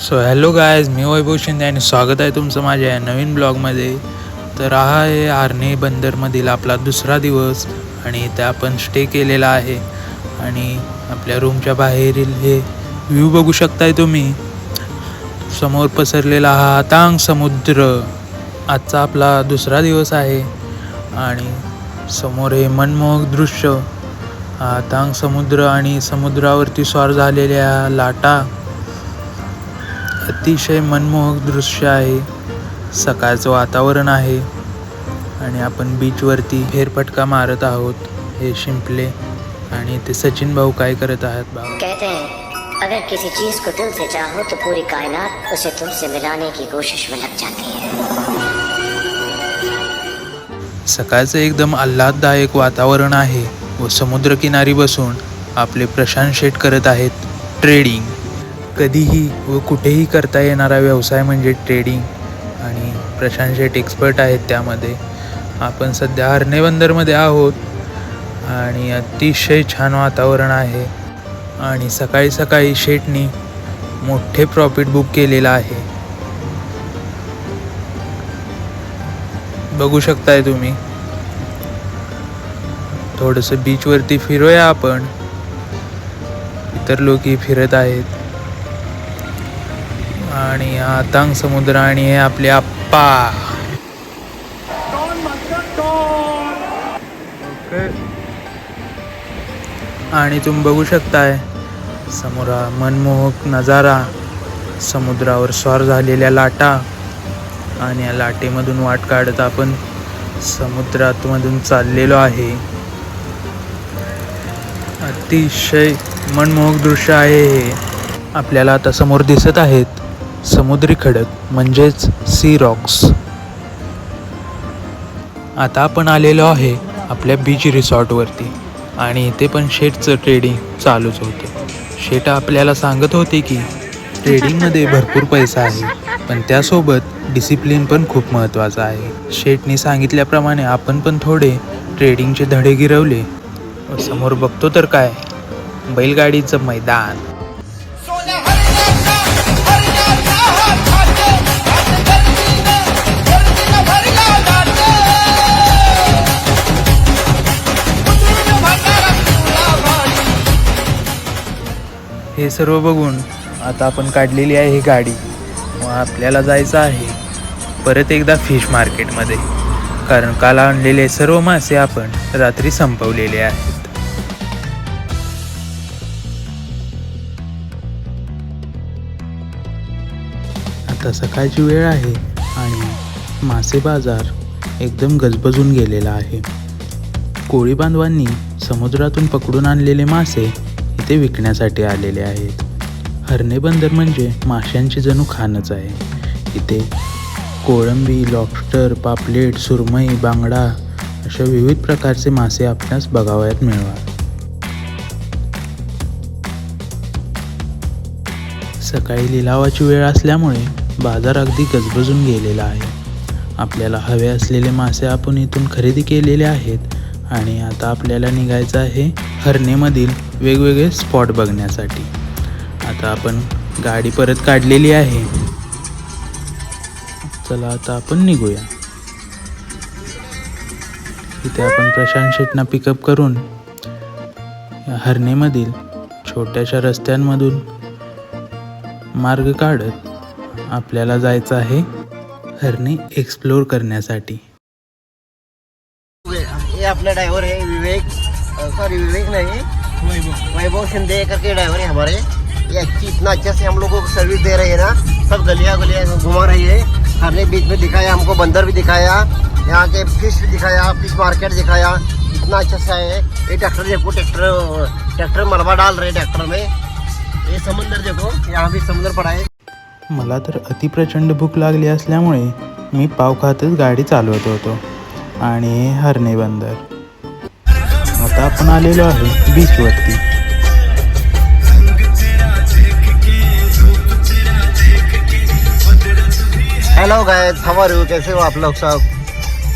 So hello guys, मी वैभव शिंदे आणि स्वागत आहे तुमचं माझ्या या नवीन ब्लॉगमध्ये. तर हा आहे हर्णे बंदरमधील आपला दुसरा दिवस आणि इथे आपण स्टे केलेला आहे. आणि आपल्या रूमच्या बाहेरील हे व्ह्यू बघू शकताय तुम्ही. समोर पसरलेला हा अथांग समुद्र. आजचा आपला दुसरा दिवस आहे आणि समोर हे मनमोहक दृश्य, हा अथांग समुद्र आणि समुद्रावरती स्वार झालेल्या लाटा. अतिशय मनमोहक दृश्य आहे. सकाळचं वातावरण आहे आणि आपण बीचवरती फेरफटका मारत आहोत. हे शिंपले आणि ते सचिन भाऊ काय करत आहेत भाऊ. कहते हैं अगर किसी चीज को दिल से चाहो तो पूरी कायनात उसे तुमसे मिलाने की कोशिश में लग जाती है. सकाळचं एकदम आल्हाददायक वातावरण आहे व समुद्रकिनारी बसून आपले प्रशांत शेठ करत आहेत ट्रेडिंग. कधीही व कुठेही करता येणारा व्यवसाय म्हणजे ट्रेडिंग आणि प्रशांत शेठ एक्सपर्ट आहेत त्यामध्ये. आपण सध्या हर्णे बंदरमध्ये आहोत आणि अतिशय छान वातावरण आहे. आणि सकाळी सकाळी शेठनी मोठे प्रॉफिट बुक केलेलं आहे, बघू शकताय तुम्ही. थोडंसं बीचवरती फिरूया आपण. इतर लोकही फिरत आहेत आणि हा अथांग समुद्र आणि हे आपले आप्पा. आणि तुम्ही बघू शकताय समोर हा मनमोहक नजारा, समुद्रावर स्वार झालेल्या लाटा आणि या लाटेमधून वाट काढत आपण समुद्रातमधून चाललेलो आहे. अतिशय मनमोहक दृश्य आहे हे. आपल्याला आता समोर दिसत आहेत समुद्री खडक म्हणजेच सी रॉक्स. आता आपण आलेलो आहे आपल्या बीच रिसॉर्टवरती आणि इथे पण शेठचं ट्रेडिंग चालूच होतं. शेठ आपल्याला सांगत होते की ट्रेडिंगमध्ये भरपूर पैसा आहे पण त्यासोबत डिसिप्लिन पण खूप महत्त्वाचं आहे. शेठनी सांगितल्याप्रमाणे आपण पण थोडे ट्रेडिंगचे धडे गिरवले. समोर बघतो तर काय, बैलगाडीचं मैदान. हे सर्व बघून आता आपण काढलेली आहे ही गाडी व आपल्याला जायचं आहे परत एकदा फिश मार्केटमध्ये, कारण काल आणलेले सर्व मासे आपण रात्री संपवलेले आहेत. आता सकाळची वेळ आहे आणि मासे बाजार एकदम गजबजून गेलेला आहे. कोळी बांधवांनी समुद्रातून पकडून आणलेले मासे इथे विकण्यासाठी आलेले आहेत. हर्णे बंदर म्हणजे माशांची जणू खाणच आहे. इथे कोळंबी, लॉबस्टर, पापलेट, सुरमई, बांगडा अशा विविध प्रकारचे मासे आपणास बघावयात मिळतात. सकाळी लिलावाची वेळ असल्यामुळे बाजार अगदी गजबजून गेलेला आहे. आपल्याला हवे असलेले मासे आपण इथून खरेदी केलेले आहेत आणि आता आपल्याला निघायचं आहे हर्णेमधील वेगवेगळे स्पॉट बघण्यासाठी. आता आपण गाडी परत काढलेली आहे. चला आता आपण निघूया. इथे आपण प्रशांत शेठना पिकअप करून हर्णेमधील छोट्याशा रस्त्यांमधून मार्ग काढत आपल्याला जायचं आहे हर्णे एक्सप्लोर करण्यासाठी. ये अपना ड्राइवर है विवेक, सॉरी विवेक नहीं वैभव शिंदे करके ड्राइवर है हमारे. ये इतना अच्छा से हम लोग को सर्विस दे रहे हैं ना. सब गलियाँ गलियाँ घुमा रही है. हर्णे बीच में दिखाया हमको, बंदर भी दिखाया, यहाँ के फिश भी दिखाया, फिश मार्केट दिखाया. इतना अच्छा सा है. ये ट्रैक्टर देखो, ट्रैक्टर मलबा डाल रहे ट्रैक्टर में. ये समुद्र देखो, यहाँ भी समुद्र पड़ा है. मला तर अतिप्रचंड भूक लागली असल्यामुळे मी पाव खातच गाडी चालवत होतो. आणि हे हर्णे बंदर. आता आपण आलेलो आहे बीचवरती. Hello guys, how are you, कैसे हो आप लोग सब.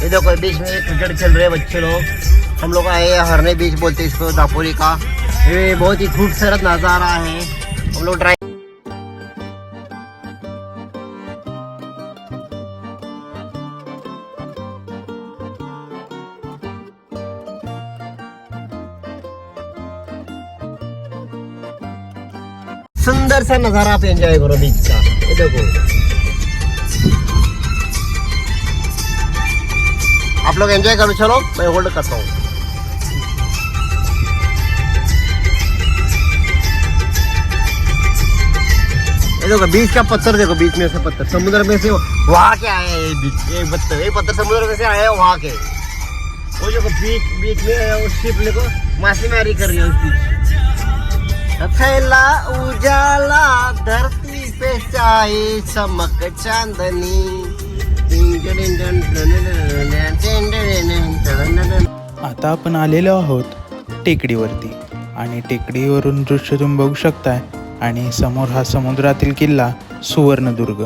ये देखो बीच में क्रिकेट चल रहे हैं बच्चे लोग. हम लोग आए हैं हर्णे बीच बोलते हैं इसको, दापोली का. ये बहुत ही खूबसूरत नज़ारा है. हम लोग सुंदर सा नजारा आप एंजॉय करो बीच का। ये देखो आप लोग एंजॉय करो, चलो मैं होल्ड करता हूँ। ये देखो बीच का पत्थर, देखो बीच में से पत्थर समुद्र में से वहां के आए हैं। बीच ये पत्थर समुद्र में से आए हैं वहां के। वो जो बीच में है वो शिप देखो माछीमारी कर रही है उस बीच। फैला उजाला धरती पे चाहे चमक चांदनी। आता आपण आलेलो आहोत टेकडीवरती आणि टेकडीवरून दृश्य तुम्ही बघू शकताय आणि समोर हा समुद्रातील किल्ला सुवर्णदुर्ग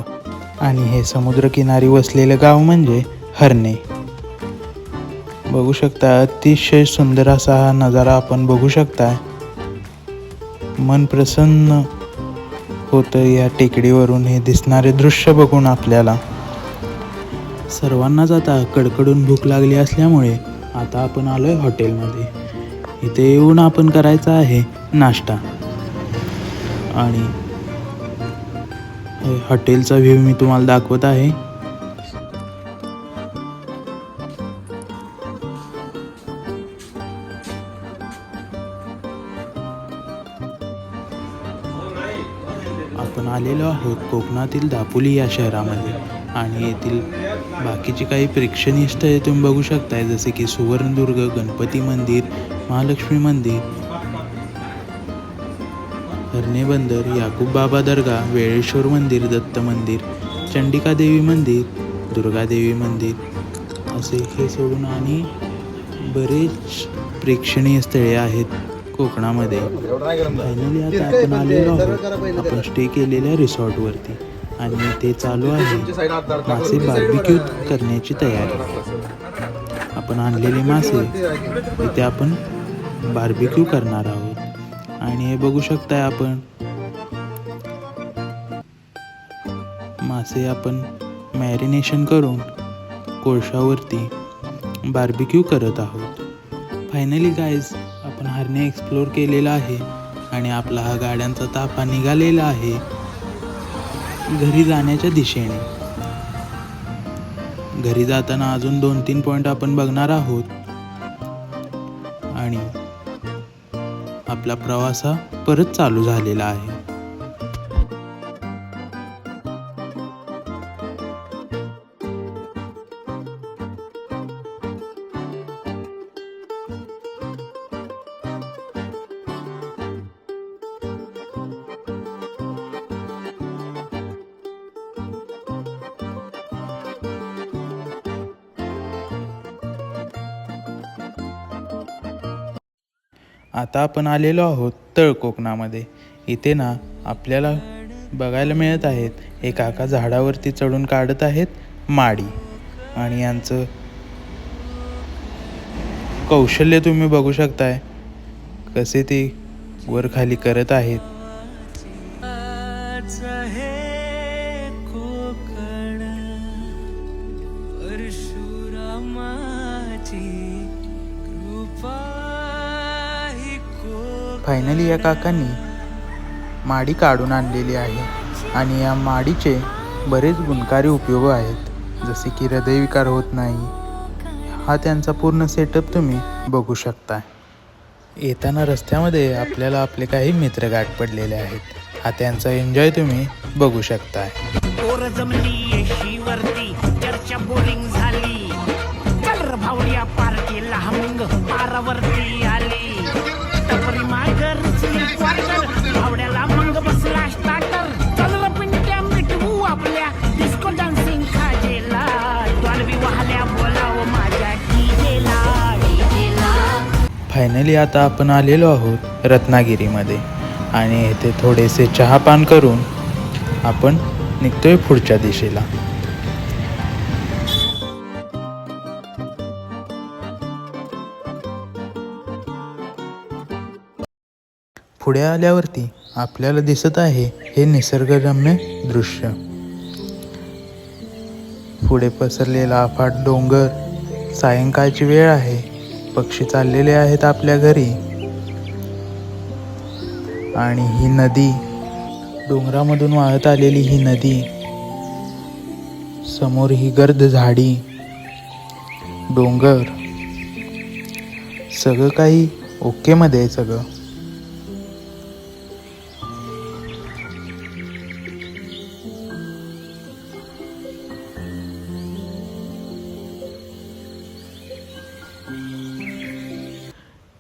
आणि हे समुद्रकिनारी वसलेलं गाव म्हणजे हरणे। बघू शकता अतिशय सुंदर असा हा नजारा आपण बघू शकता। मन प्रसन्न होतं या टेकडीवरून हे दिसणारे दृश्य बघून आपल्याला। सर्वांनाच आता कडकडून भूक लागली असल्यामुळे आता आपण आलोय हॉटेलमध्ये। इथे येऊन आपण करायचा आहे नाश्ता आणि हॉटेलचा व्ह्यू मी तुम्हाला दाखवत आहे। आपण आलेलो आहोत कोकणातील दापोली या शहरामध्ये आणि येथील बाकीची काही प्रेक्षणीय स्थळे तुम्ही बघू शकताय, जसे की सुवर्णदुर्ग, गणपती मंदिर, महालक्ष्मी मंदिर, हरणे बंदर, याकूब बाबा दर्गा, वेळेश्वर मंदिर, दत्त मंदिर, चंडिका देवी मंदिर, दुर्गा देवी मंदिर असे हे सोडून आणि बरेच प्रेक्षणीय स्थळे आहेत कोकणामध्ये। फायनली आता आपण आलेलो आहोत आपण स्टे केलेल्या रिसॉर्टवरती आणि ते चालू आहे मासे बार्बिक्यू करण्याची तयारी। आपण आणलेले मासे इथे आपण बार्बिक्यू करणार आहोत आणि हे बघू शकताय आपण मासे आपण मॅरिनेशन करून कोळशावरती बार्बिक्यू करत आहोत। फायनली गाईज आपण हरणे एक्सप्लोर केलेला आहे आणि आपला हा गाड्यांचा ताफा निघालेला आहे घरी जाण्याच्या दिशेने। घरी जाताना अजून 2-3 पॉइंट आपण बघणार आहोत आणि आपला प्रवास हा परत चालू झालेला आहे। आता आपण आलेलो आहोत तळ कोकणामध्ये। इथे ना आपल्याला बघायला मिळत आहेत एक काका झाडावरती चढून काढत आहेत माडी आणि यांचं कौशल्य तुम्ही बघू शकताय कसे ते वर खाली करत आहेत। फायनली या काकांनी माडी काढून आणलेली आहे आणि या माडीचे बरेच गुणकारी उपयोग आहेत, जसे की हृदयविकार होत नाही। हा त्यांचा पूर्ण सेटअप तुम्ही बघू शकता। येताना रस्त्यामध्ये आपल्याला आपले काही मित्र गाठ पडलेले आहेत, हा त्यांचा एन्जॉय तुम्ही बघू शकता। फायनली आता आपण आलेलो आहोत रत्नागिरीमध्ये आणि येथे थोडेसे चहापान करून आपण निघतोय पुढच्या दिशेला। पुढे आल्यावरती आपल्याला दिसत आहे हे निसर्गरम्य दृश्य। पुढे पसरलेला अफाट डोंगर, सायंकाळची वेळ आहे, पक्षी चाललेले आहेत आपल्या घरी आणि ही नदी डोंगरामधून वाहत आलेली ही नदी, समोर ही गर्द झाडी, डोंगर, सगळं काही ओके मध्ये आहे सगळं.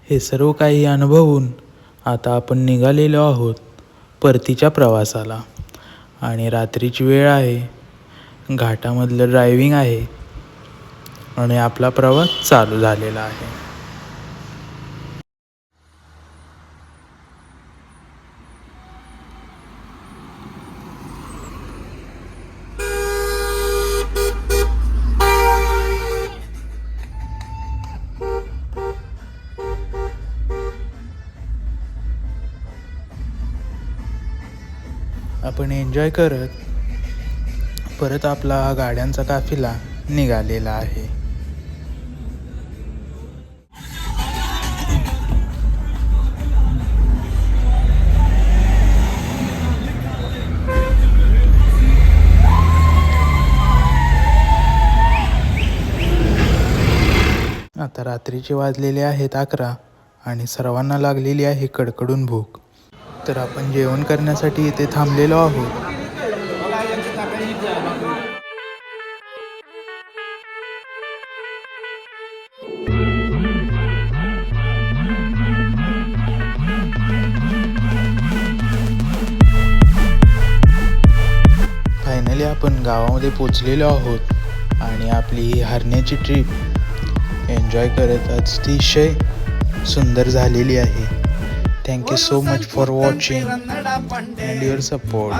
हे सर्व काही अनुभवून आता आपण निघालेलो आहोत परतीच्या प्रवासाला. आणि रात्रीची वेळ आहे, घाटामधलं ड्रायव्हिंग आहे आणि आपला प्रवास चालू झालेला आहे. आपण एन्जॉय करत परत आपला हा गाड्यांचा काफिला निघालेला आहे. आता रात्रीचे वाजलेले आहेत 11 आणि सर्वांना लागलेली आहे कडकडून भूक. तर आपण जेवण करण्यासाठी इथे थांबलेलो आहोत. फायनली आपण गावामध्ये पोचलेलो आहोत आणि आपली ही हरण्याची ट्रिप एन्जॉय करत अतिशय सुंदर झालेली आहे. Thank you so much for watching and your support.